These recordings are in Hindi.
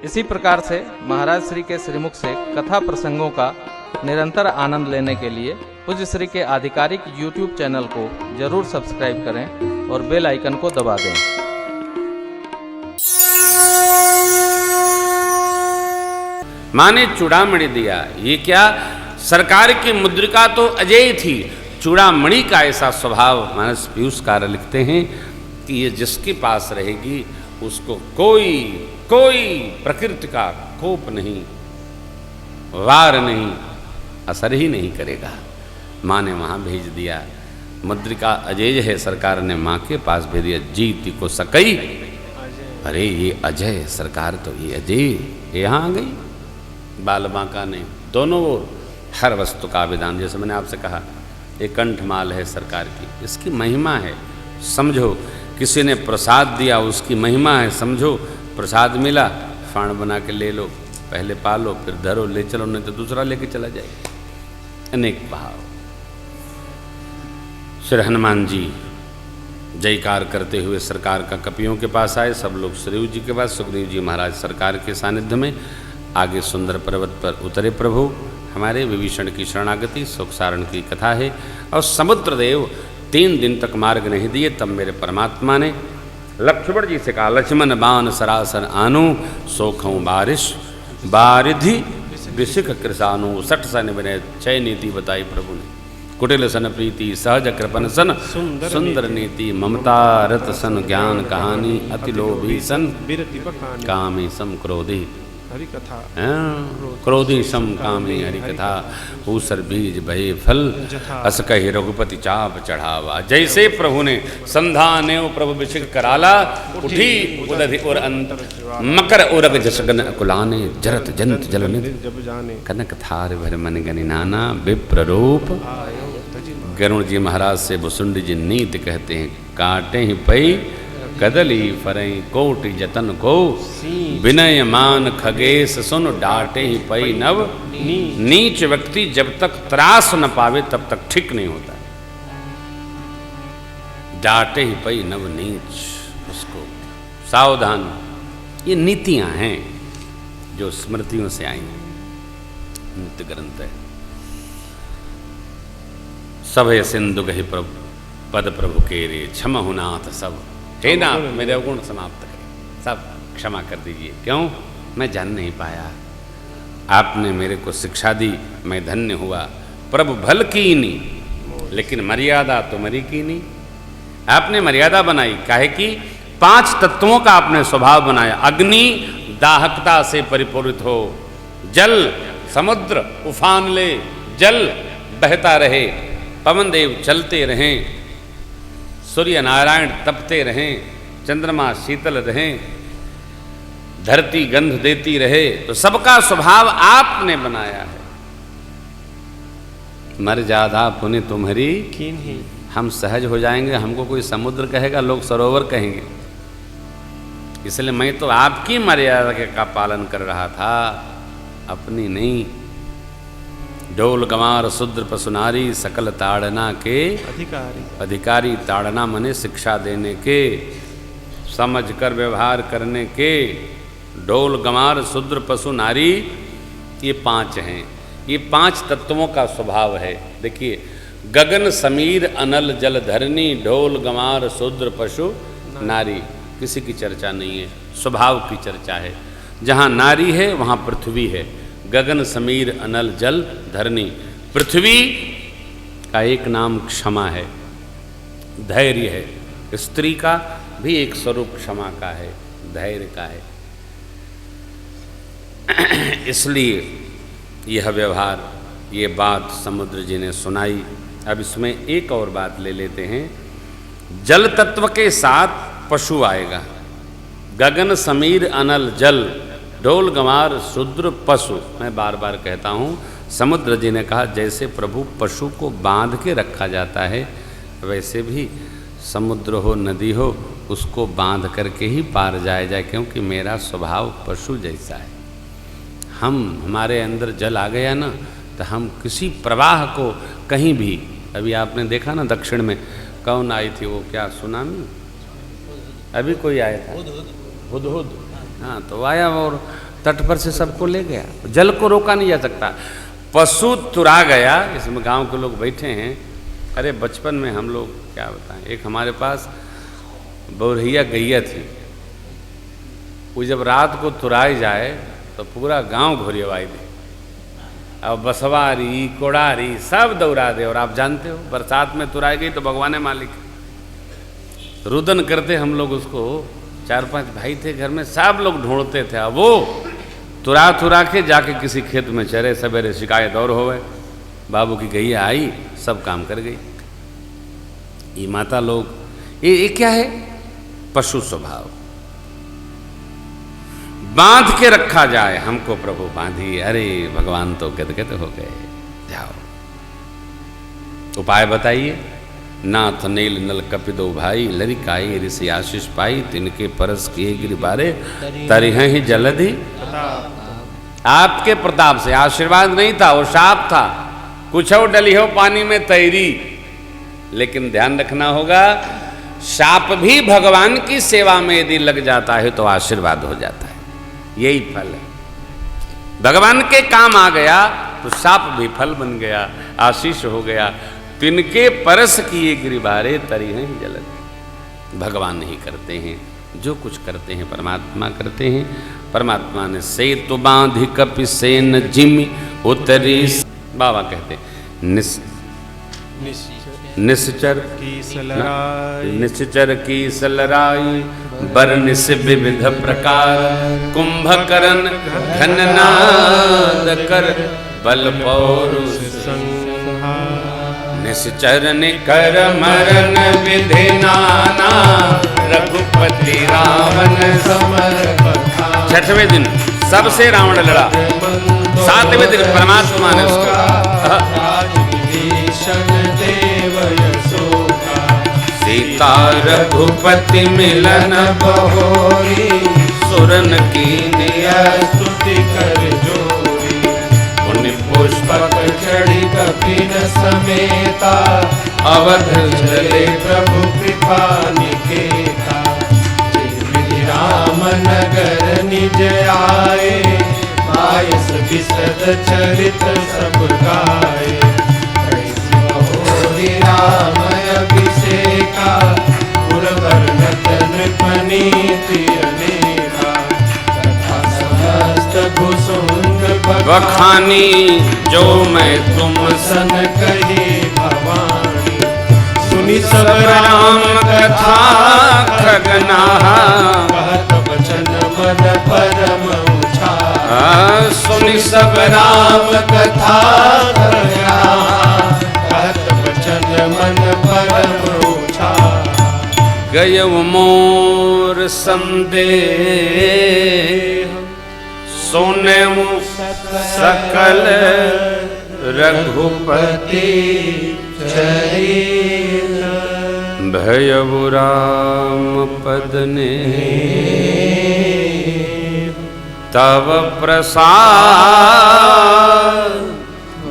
इसी प्रकार से महाराज श्री के श्रीमुख से कथा प्रसंगों का निरंतर आनंद लेने के लिए पूज्य श्री के आधिकारिक YouTube चैनल को जरूर सब्सक्राइब करें और बेल आइकन को दबा दें। माँ ने चूड़ामणि दिया। ये क्या, सरकार की मुद्रिका तो अजेय थी, चूड़ामणि का ऐसा स्वभाव। मानस पीयूषकार लिखते हैं कि ये जिसके पास रहेगी उसको कोई प्रकृति का कोप नहीं, वार नहीं, असर ही नहीं करेगा। माँ ने वहाँ भेज दिया। मुद्रिका अजय है, सरकार ने माँ के पास भेज दिया। जीती को सकई, अरे ये अजय सरकार तो ये अजय यहाँ आ गई। बाल बांका ने दोनों ओर हर वस्तु का विधान, जैसे मैंने आपसे कहा एक कंठमाल है सरकार की, इसकी महिमा है समझो। किसी ने प्रसाद दिया, उसकी महिमा है समझो। प्रसाद मिला, फाण बना के ले लो, पहले पालो फिर धरो, ले चलो, नहीं तो दूसरा लेके चला जाए। अनेक भाव। श्री हनुमान जी जयकार करते हुए सरकार का कपियों के पास आए। सब लोग सुग्रीव जी के पास, सुग्रीव जी महाराज सरकार के सानिध्य में आगे सुंदर पर्वत पर उतरे। प्रभु हमारे विभीषण की शरणागति, सुखसारण की कथा है। और समुद्रदेव 3 दिन तक मार्ग नहीं दिए, तब मेरे परमात्मा ने लक्ष्मण जी से कहा, लक्ष्मण बाण सरासर आनु, सोखों बारिश बारिधि विशिख कृषानु। 60 सन विनय 6 नीति बताई प्रभु ने। कुटिल सन प्रीति, सहज कृपन सन सुंदर नीति, ममता रत सन ज्ञान कहानी, अति लोभी सन कामे सम क्रोधी हरि कथा, क्रोधी सम कामे हरि कथा। ऊसर बीज भये फल, अस कहि रघुपति चाप चढ़ावा। जैसे प्रभु ने संधाने प्रभु विशिख कराला, उठी उदधि और अंत मकर उरग जसगन कुलाने, जरत जंत जलनिधि कनक थार भर मन गनि नाना। विप्र रूप गरुण जी महाराज से भुसुंडी जी नीति कहते हैं, काटे ही पई कदली फरई कोटि जतन को, विनय मान खगेश सुन डांटे ही पई नव। नीच व्यक्ति जब तक त्रास न पावे तब तक ठीक नहीं होता। डांटे ही पई नव नीच, उसको सावधान। ये नीतियां हैं जो स्मृतियों से आई, नित्य ग्रंथ है। सब सिंधु गहि प्रभु पद प्रभु के रे, क्षम हुनाथ सब। हे नाथ मेरे अवगुण समाप्त करें, सब क्षमा कर दीजिए। क्यों? मैं जान नहीं पाया, आपने मेरे को शिक्षा दी, मैं धन्य हुआ। प्रभु भल कीनी, लेकिन मर्यादा तो मरी कीनी। आपने मर्यादा बनाई, काहे की 5 तत्वों का आपने स्वभाव बनाया। अग्नि दाहकता से परिपूरित हो, जल समुद्र उफान ले, जल बहता रहे, पवन देव चलते रहें, सूर्य नारायण तपते रहें, चंद्रमा शीतल रहें, धरती गंध देती रहे। तो सबका स्वभाव आपने बनाया है। मर जादा पुण्य तुम्हारी कीन्ही, हम सहज हो जाएंगे। हमको कोई समुद्र कहेगा, लोग सरोवर कहेंगे। इसलिए मैं तो आपकी मर्यादा का पालन कर रहा था, अपनी नहीं। डोल गंवार शूद्र पशुनारी, सकल ताड़ना के अधिकारी। ताड़ना मने शिक्षा देने के, समझ कर व्यवहार करने के। डोल गंवार शूद्र पशु नारी, ये 5 हैं। ये 5 तत्वों का स्वभाव है। देखिए, गगन समीर अनल जल धरनी, ढोल गंवार शूद्र पशु नारी। किसी की चर्चा नहीं है, स्वभाव की चर्चा है। जहाँ नारी है वहाँ पृथ्वी है। गगन समीर अनल जल धरनी। पृथ्वी का एक नाम क्षमा है, धैर्य है। स्त्री का भी एक स्वरूप क्षमा का है, धैर्य का है। इसलिए यह व्यवहार, ये बात समुद्र जी ने सुनाई। अब इसमें एक और बात ले लेते हैं। जल तत्व के साथ पशु आएगा। गगन समीर अनल जल, ढोल गंवार शूद्र पशु। मैं बार बार कहता हूँ, समुद्र जी ने कहा जैसे प्रभु पशु को बांध के रखा जाता है, वैसे भी समुद्र हो नदी हो, उसको बांध करके ही पार जाया जाए। क्योंकि मेरा स्वभाव पशु जैसा है। हमारे अंदर जल आ गया ना, तो हम किसी प्रवाह को कहीं भी, अभी आपने देखा ना दक्षिण में कौन आई थी, वो क्या सुनामी, अभी कोई आया था, हुदहुद। हाँ, तो आया और तट पर से सबको ले गया, जल को रोका नहीं जा सकता। पशु तुरा गया, इसमें गांव के लोग बैठे हैं। अरे बचपन में हम लोग क्या बताएं, एक हमारे पास बौरहिया गैया थी, वो जब रात को तुराई जाए तो पूरा गांव घोरियवाई दे, अब बसवारी कोड़ारी सब दौड़ा दे। और आप जानते हो बरसात में तुराई गई तो भगवान मालिक, रुदन करते हम लोग उसको, 4-5 भाई थे घर में, सब लोग ढूंढते थे। अब वो तुरा के जाके किसी खेत में चरे, सवेरे शिकायत और हो गए, बाबू की गैया आई सब काम कर गई। ये माता लोग, ये क्या है? पशु स्वभाव। बांध के रखा जाए, हमको प्रभु बांधी, अरे भगवान तो गदगद हो गए। जाओ उपाय बताइए। नाथ नील नल कपिदो भाई, लरिकाई ऋषि आशीष पाई, तिनके परस किए गिरबारे, तरिह ही जलधि। आपके प्रताप से, आशीर्वाद नहीं था, वो शाप था। कुछ हो डली हो पानी में तैरी, लेकिन ध्यान रखना होगा, शाप भी भगवान की सेवा में यदि लग जाता है तो आशीर्वाद हो जाता है। यही फल है, भगवान के काम आ गया तो शाप भी फल बन गया, आशीष हो गया। तिनके परस किए गिरिबारे, तरी हैं जलद। भगवान नहीं करते हैं, जो कुछ करते हैं परमात्मा करते हैं। परमात्मा ने से तो बांधि कपि सेन जिमि उतरी, बाबा कहते हैं निश्चर की सलराई, बरनिस विविध प्रकार, कुंभकर्ण घननाद कर, बल पौरुष निश्चर निकर मरण विधि नाना, रघुपति रावण समर। 6वें दिन सबसे रावण लड़ा, 7वें दिन परमात्मा ने सीता रघुपति मिलन बहोरी, सुरन की स्तुति कर जोरी, पुण्य पुष्पक चढ़ी कपिन समेता, अवध चले प्रभु कृपा निकेता। विधि राम नगर निज आए, आयस विशद चरित सब गाए। राम अभिषेका, पुरवर नतन पनीति अनेका, तथा समस्त भुसुंड बखानी, जो मैं तुम सन कही भवानी। सुनि सब राम कथा खगना, कहत वचन मन परम उछा। सुनि सब राम कथा खगना, मन परम उछा। गय मोर संदेह, सोने सकल रघुपति चरित। भयउ राम पद ने तव प्रसाद,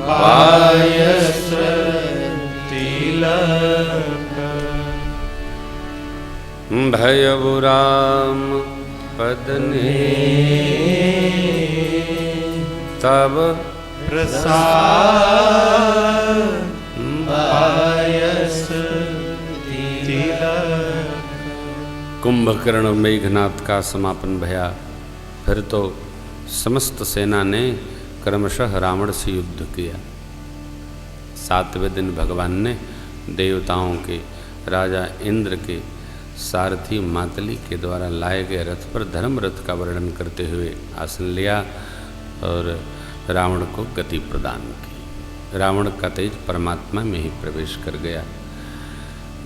पायस भयउ राम पद ने तब प्रसाद, पायस तिलक। कुंभकर्ण मेघनाथ का समापन भया। फिर तो समस्त सेना ने क्रमशः रावण से युद्ध किया। 7वें दिन भगवान ने देवताओं के राजा इंद्र के सारथी मातली के द्वारा लाए गए रथ पर धर्म रथ का वर्णन करते हुए आसन लिया और रावण को गति प्रदान की। रावण का तेज परमात्मा में ही प्रवेश कर गया।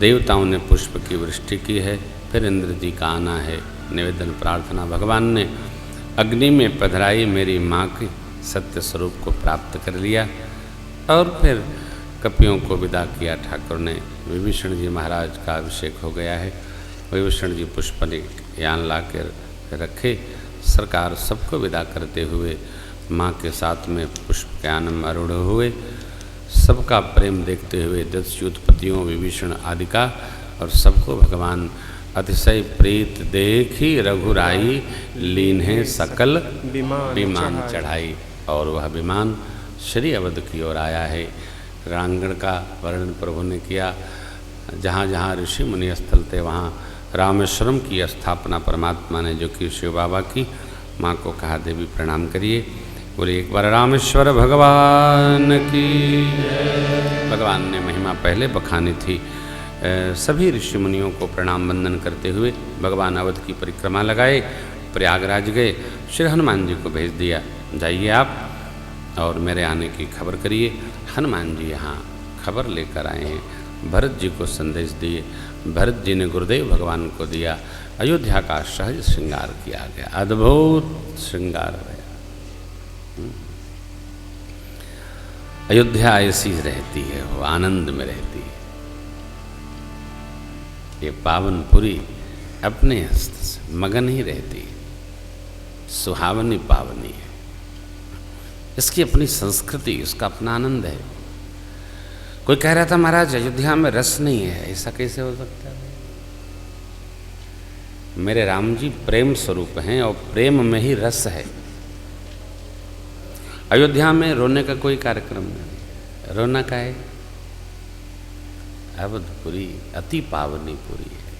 देवताओं ने पुष्प की वृष्टि की है। फिर इंद्र जी का आना है। निवेदन प्रार्थना, भगवान ने अग्नि में पधराई मेरी माँ के सत्य स्वरूप को प्राप्त कर लिया। और फिर कपियों को विदा किया ठाकुर ने। विभीषण जी महाराज का अभिषेक हो गया है। विभीषण जी पुष्प यान ला कर रखे। सरकार सबको विदा करते हुए माँ के साथ में पुष्प के यान में आरूढ़ हुए। सबका प्रेम देखते हुए दस्युत्पत्तियों विभीषण आदि का और सबको भगवान अतिशय प्रीत देखी रघुराई, लीन्हे सकल विमान चढ़ाई। और वह विमान श्री अवध की ओर आया है। रणांगण का वर्णन प्रभु ने किया। जहाँ जहाँ ऋषि मुनि स्थल थे वहाँ रामेश्वरम की स्थापना परमात्मा ने जो की शिव बाबा की। माँ को कहा देवी प्रणाम करिए। बोले एक बार रामेश्वर भगवान की। भगवान ने महिमा पहले बखानी थी। सभी ऋषि मुनियों को प्रणाम वंदन करते हुए भगवान अवध की परिक्रमा लगाए, प्रयागराज गए। श्री हनुमान जी को भेज दिया, जाइए आप और मेरे आने की खबर करिए। हनुमान जी यहाँ खबर लेकर आए हैं। भरत जी को संदेश दिए। भरत जी ने गुरुदेव भगवान को दिया। अयोध्या का सहज श्रृंगार किया गया, अद्भुत श्रृंगार है। अयोध्या ऐसी रहती है, वो आनंद में रहती है। ये पावनपुरी अपने हस्त से मगन ही रहती है, सुहावनी पावनी है। इसकी अपनी संस्कृति, इसका अपना आनंद है। कोई कह रहा था महाराज अयोध्या में रस नहीं है, ऐसा कैसे हो सकता है? मेरे राम जी प्रेम स्वरूप हैं और प्रेम में ही रस है। अयोध्या में रोने का कोई कार्यक्रम नहीं, रोना का है। अवधपुरी अति पावनी पुरी है,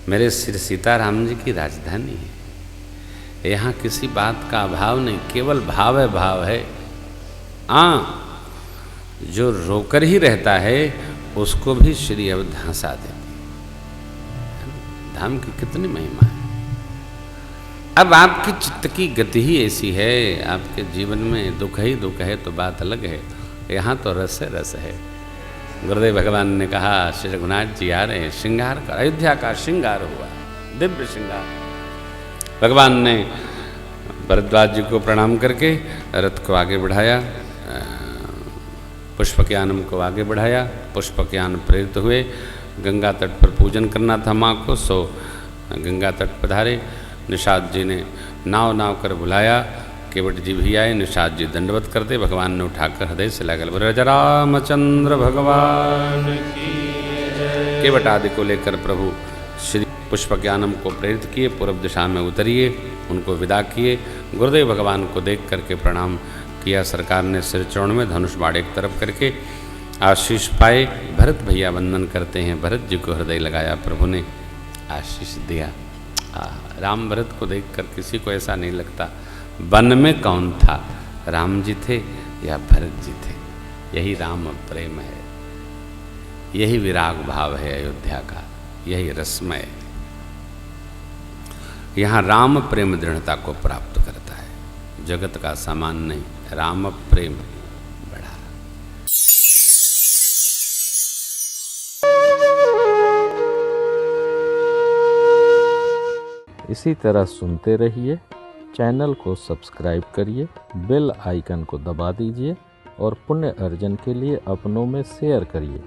मेरे श्री सीताराम जी की राजधानी है। यहाँ किसी बात का अभाव नहीं, केवल भाव है, भाव है। जो रोकर ही रहता है उसको भी श्री अवध हंसा देती है। धाम की कितनी महिमा है। अब आपकी चित्त की गति ही ऐसी है, आपके जीवन में दुख ही दुख है तो बात अलग है। यहाँ तो रस है, रस है। गुरुदेव भगवान ने कहा श्री रघुनाथ जी आ रहे हैं, श्रृंगार का, अयोध्या का श्रृंगार हुआ, दिव्य श्रृंगार। भगवान ने भरद्वाज जी को प्रणाम करके रथ को आगे बढ़ाया, पुष्पज्ञानम को आगे बढ़ाया। पुष्पज्ञान प्रेरित हुए। गंगा तट पर पूजन करना था माँ को, सो गंगा तट पधारे। निषाद जी ने नाव नाव कर बुलाया। केवट जी भी आए, निषाद जी दंडवत करते। भगवान ने उठाकर हृदय से लगा बोले रामचंद्र भगवान की जय। केवट आदि को लेकर प्रभु श्री पुष्पज्ञानम को प्रेरित किए, पूर्व दिशा में उतरिए, उनको विदा किए। गुरुदेव भगवान को देख करके प्रणाम किया। सरकार ने सिर चरण में धनुष बाण एक तरफ करके आशीष पाए। भरत भैया वंदन करते हैं, भरत जी को हृदय लगाया, प्रभु ने आशीष दिया। राम भरत को देखकर किसी को ऐसा नहीं लगता वन में कौन था, राम जी थे या भरत जी थे। यही राम प्रेम है, यही विराग भाव है अयोध्या का, यही रसमय है। यहाँ राम प्रेम दृढ़ता को प्राप्त करता है, जगत का सामान नहीं, राम प्रेम बड़ा। इसी तरह सुनते रहिए, चैनल को सब्सक्राइब करिए, बेल आइकन को दबा दीजिए और पुण्य अर्जन के लिए अपनों में शेयर करिए।